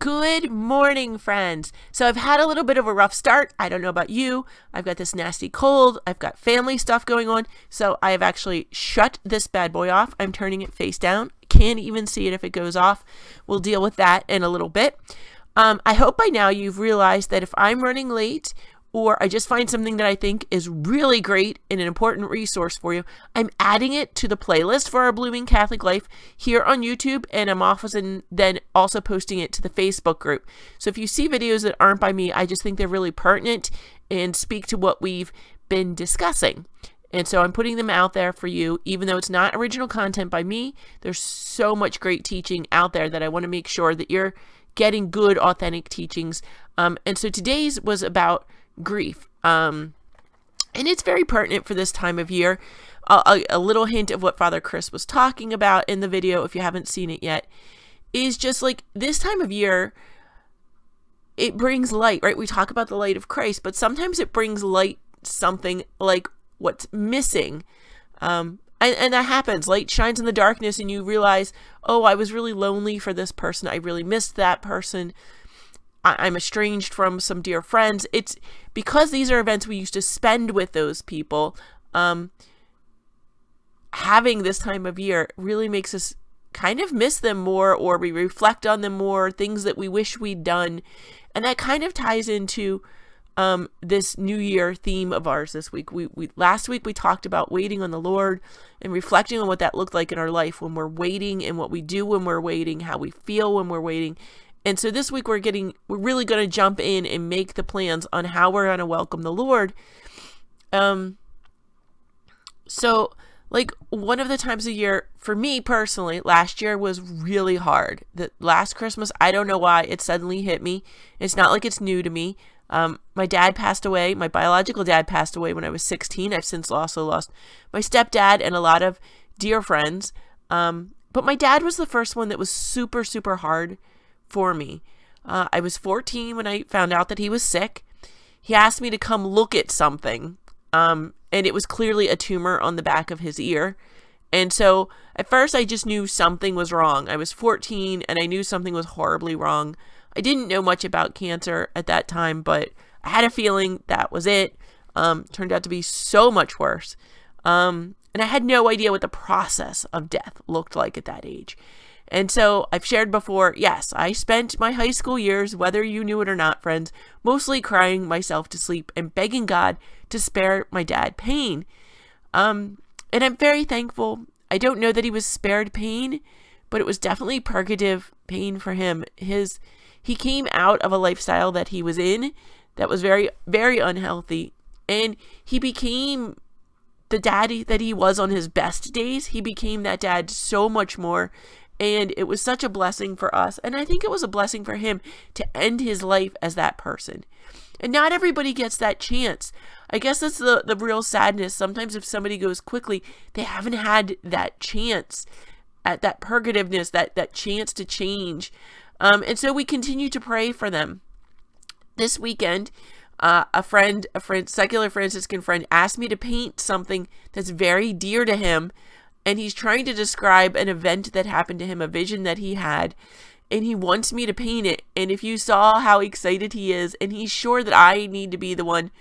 Good morning, friends. So I've had a little bit of a rough start. I don't know about you. I've got this nasty cold. I've got family stuff going on. So I have actually shut this bad boy off. I'm turning it face down. Can't even see it if it goes off. We'll deal with that in a little bit. I hope by now you've realized that if I'm running late or I just find something that I think is really great and an important resource for you, I'm adding it to the playlist for our Blooming Catholic Life here on YouTube, and I'm often then also posting it to the Facebook group. So if you see videos that aren't by me, I just think they're really pertinent and speak to what we've been discussing. And so I'm putting them out there for you, even though it's not original content by me. There's so much great teaching out there that I want to make sure that you're getting good, authentic teachings. And so today's was about grief. And it's very pertinent for this time of year. A little hint of what Father Chris was talking about in the video, if you haven't seen it yet, is just like this time of year, it brings light, right? We talk about the light of Christ, but sometimes it brings light, something like what's missing. And that happens. Light shines in the darkness and you realize, oh, I was really lonely for this person. I really missed that person. I'm estranged from some dear friends. It's because these are events we used to spend with those people. Having this time of year really makes us kind of miss them more, or we reflect on them more, things that we wish we'd done. And that kind of ties into this New Year theme of ours this week. Last week we talked about waiting on the Lord and reflecting on what that looked like in our life when we're waiting, and what we do when we're waiting, how we feel when we're waiting. And so this week we're really going to jump in and make the plans on how we're going to welcome the Lord. So like one of the times of year for me personally, last year was really hard. The last Christmas, I don't know why it suddenly hit me. It's not like it's new to me. My dad passed away. My biological dad passed away when I was 16. I've since also lost my stepdad and a lot of dear friends. But my dad was the first one that was super, super hard for me. I was 14 when I found out that he was sick. He asked me to come look at something. And it was clearly a tumor on the back of his ear. And so at first I just knew something was wrong. I was 14 and I knew something was horribly wrong. I didn't know much about cancer at that time, but I had a feeling that was it. Turned out to be so much worse. And I had no idea what the process of death looked like at that age. And so I've shared before, yes, I spent my high school years, whether you knew it or not, friends, mostly crying myself to sleep and begging God to spare my dad pain. And I'm very thankful. I don't know that he was spared pain, but it was definitely purgative pain for him. He came out of a lifestyle that he was in that was very, very unhealthy. And he became the daddy that he was on his best days. He became that dad so much more. And it was such a blessing for us. And I think it was a blessing for him to end his life as that person. And not everybody gets that chance. I guess that's the real sadness. Sometimes if somebody goes quickly, they haven't had that chance at that purgativeness, that chance to change. And so we continue to pray for them. This weekend, a secular Franciscan friend asked me to paint something that's very dear to him. And he's trying to describe an event that happened to him, a vision that he had, and he wants me to paint it. And if you saw how excited he is, and he's sure that I need to be the one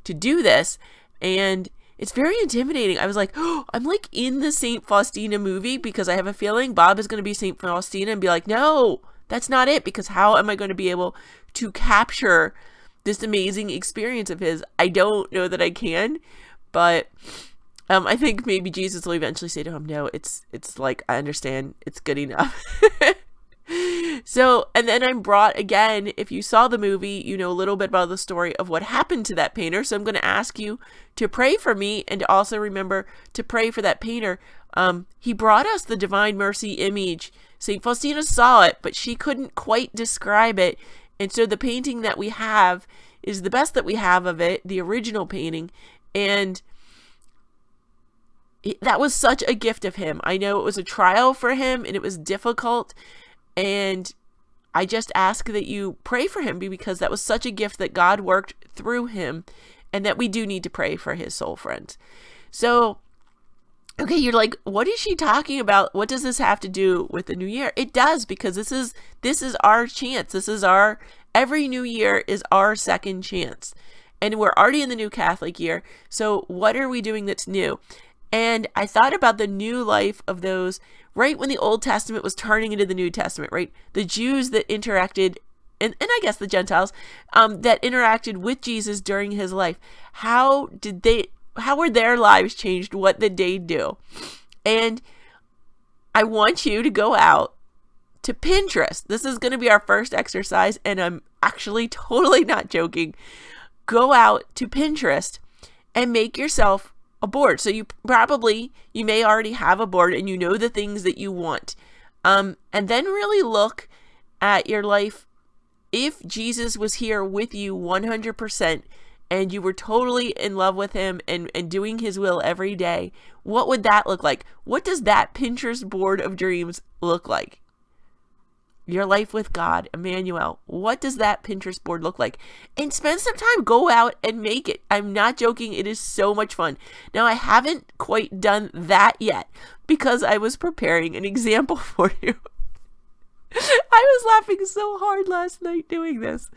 to do this, and it's very intimidating. I was like, oh, I'm like in the St. Faustina movie, because I have a feeling Bob is going to be St. Faustina and be like, no, that's not it, because how am I going to be able to capture this amazing experience of his? I don't know that I can, but I think maybe Jesus will eventually say to him, no, it's like, I understand, it's good enough. So, and then I'm brought again, if you saw the movie, you know a little bit about the story of what happened to that painter. So I'm going to ask you to pray for me and to also remember to pray for that painter. He brought us the Divine Mercy image. St. Faustina saw it, but she couldn't quite describe it. And so the painting that we have is the best that we have of it, the original painting. And that was such a gift of him. I know it was a trial for him and it was difficult. And I just ask that you pray for him, because that was such a gift that God worked through him, and that we do need to pray for his soul, friends. So Okay, you're like, what is she talking about? What does this have to do with the new year? It does, because this is our chance. This is our every new year is our second chance. And we're already in the new Catholic year. So what are we doing that's new? And I thought about the new life of those right when the Old Testament was turning into the New Testament, right? The Jews that interacted, and I guess the Gentiles, that interacted with Jesus during his life. How were their lives changed? What did they do? And I want you to go out to Pinterest. This is going to be our first exercise, and I'm actually totally not joking. Go out to Pinterest and make yourself a board. So you may already have a board and you know the things that you want. And then really look at your life. If Jesus was here with you 100%, and you were totally in love with him and doing his will every day, what would that look like? What does that Pinterest board of dreams look like? Your life with God, Emmanuel. What does that Pinterest board look like? And spend some time, go out and make it. I'm not joking. It is so much fun. Now, I haven't quite done that yet because I was preparing an example for you. I was laughing so hard last night doing this.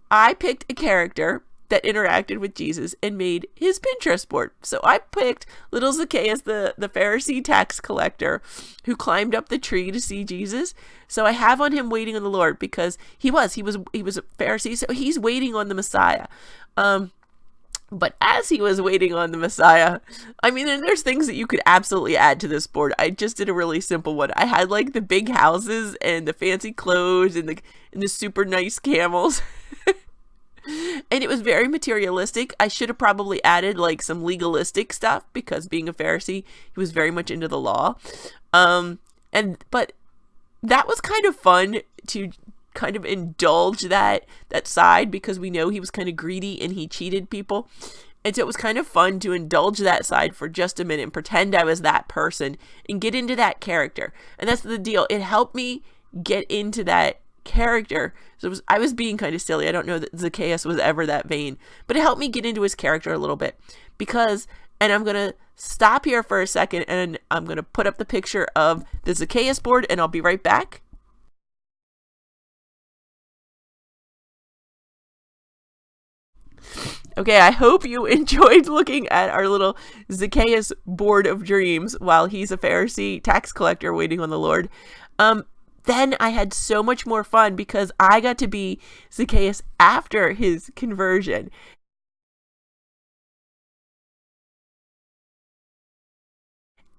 I picked a character that interacted with Jesus and made his Pinterest board. So I picked little Zacchaeus, the Pharisee tax collector who climbed up the tree to see Jesus. So I have on him waiting on the Lord because he was a Pharisee, so he's waiting on the Messiah. But as he was waiting on the Messiah, I mean, and there's things that you could absolutely add to this board. I just did a really simple one. I had like the big houses and the fancy clothes and the super nice camels. And it was very materialistic. I should have probably added like some legalistic stuff because being a Pharisee, he was very much into the law. But that was kind of fun to kind of indulge that side because we know he was kind of greedy and he cheated people. And so it was kind of fun to indulge that side for just a minute and pretend I was that person and get into that character. And that's the deal. It helped me get into that character. So I was being kind of silly. I don't know that Zacchaeus was ever that vain, but it helped me get into his character a little bit because, and I'm going to stop here for a second and I'm going to put up the picture of the Zacchaeus board and I'll be right back. Okay, I hope you enjoyed looking at our little Zacchaeus board of dreams while he's a Pharisee tax collector waiting on the Lord. Then I had so much more fun because I got to be Zacchaeus after his conversion.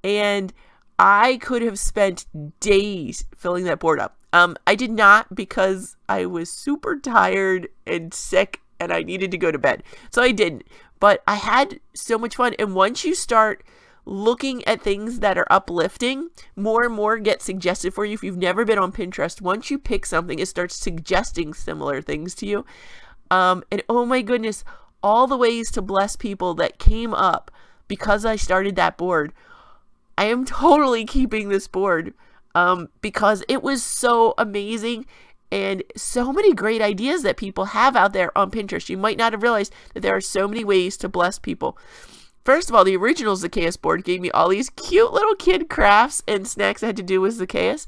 And I could have spent days filling that board up. I did not because I was super tired and sick and I needed to go to bed. So I didn't. But I had so much fun. And once you start looking at things that are uplifting, more and more get suggested for you. If you've never been on Pinterest, once you pick something, it starts suggesting similar things to you. And oh my goodness, all the ways to bless people that came up because I started that board. I am totally keeping this board because it was so amazing and so many great ideas that people have out there on Pinterest. You might not have realized that there are so many ways to bless people. First of all, the original Zacchaeus board gave me all these cute little kid crafts and snacks that had to do with Zacchaeus.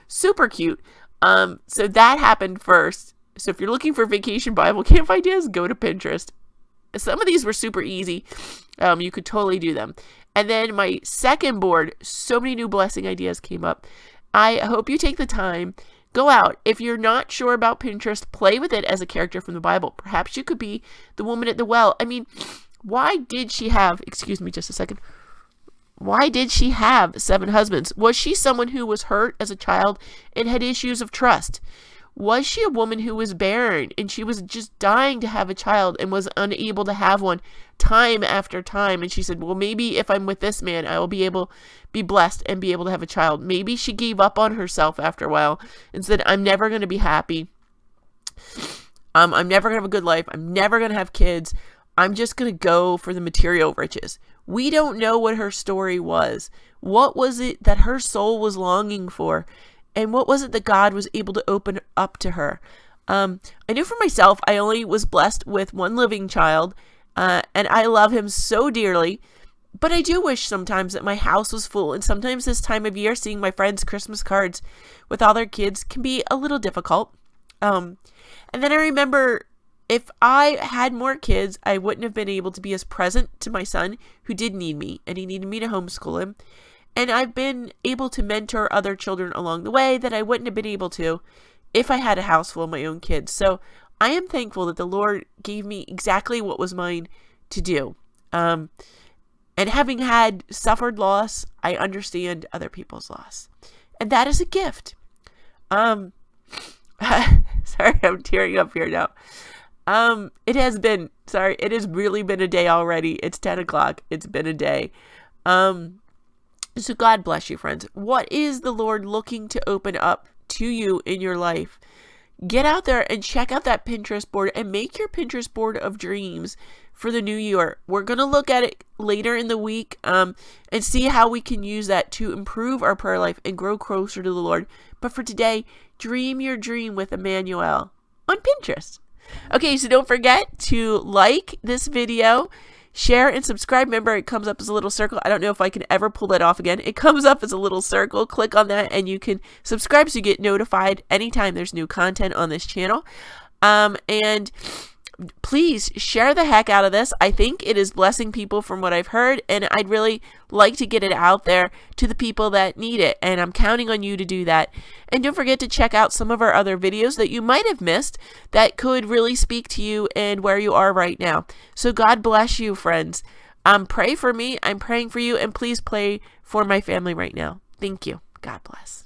Super cute. So that happened first. So if you're looking for vacation Bible camp ideas, go to Pinterest. Some of these were super easy. You could totally do them. And then my second board, so many new blessing ideas came up. I hope you take the time. Go out. If you're not sure about Pinterest, play with it as a character from the Bible. Perhaps you could be the woman at the well. I mean, why did she have, excuse me just a second, why did she have 7 husbands? Was she someone who was hurt as a child and had issues of trust? Was she a woman who was barren and she was just dying to have a child and was unable to have one time after time? And she said, well, maybe if I'm with this man, I will be blessed and be able to have a child. Maybe she gave up on herself after a while and said, I'm never going to be happy. I'm never going to have a good life. I'm never going to have kids. I'm just going to go for the material riches. We don't know what her story was. What was it that her soul was longing for? And what was it that God was able to open up to her? I knew for myself, I only was blessed with one living child, and I love him so dearly. But I do wish sometimes that my house was full, and sometimes this time of year, seeing my friends' Christmas cards with all their kids can be a little difficult. And then I remember if I had more kids, I wouldn't have been able to be as present to my son who did need me, and he needed me to homeschool him. And I've been able to mentor other children along the way that I wouldn't have been able to if I had a house full of my own kids. So I am thankful that the Lord gave me exactly what was mine to do. And having suffered loss, I understand other people's loss. And that is a gift. Sorry, I'm tearing up here now. It has really been a day already. It's 10 o'clock. It's been a day. So God bless you, friends. What is the Lord looking to open up to you in your life? Get out there and check out that Pinterest board and make your Pinterest board of dreams for the new year. We're going to look at it later in the week and see how we can use that to improve our prayer life and grow closer to the Lord. But for today, dream your dream with Emmanuel on Pinterest. Okay, so don't forget to like this video, share and subscribe. Remember, it comes up as a little circle. I don't know if I can ever pull that off again. It comes up as a little circle. Click on that and you can subscribe so you get notified anytime there's new content on this channel. And please share the heck out of this. I think it is blessing people from what I've heard, and I'd really like to get it out there to the people that need it, and I'm counting on you to do that. And don't forget to check out some of our other videos that you might have missed that could really speak to you and where you are right now. So God bless you, friends. Pray for me. I'm praying for you, and please pray for my family right now. Thank you. God bless.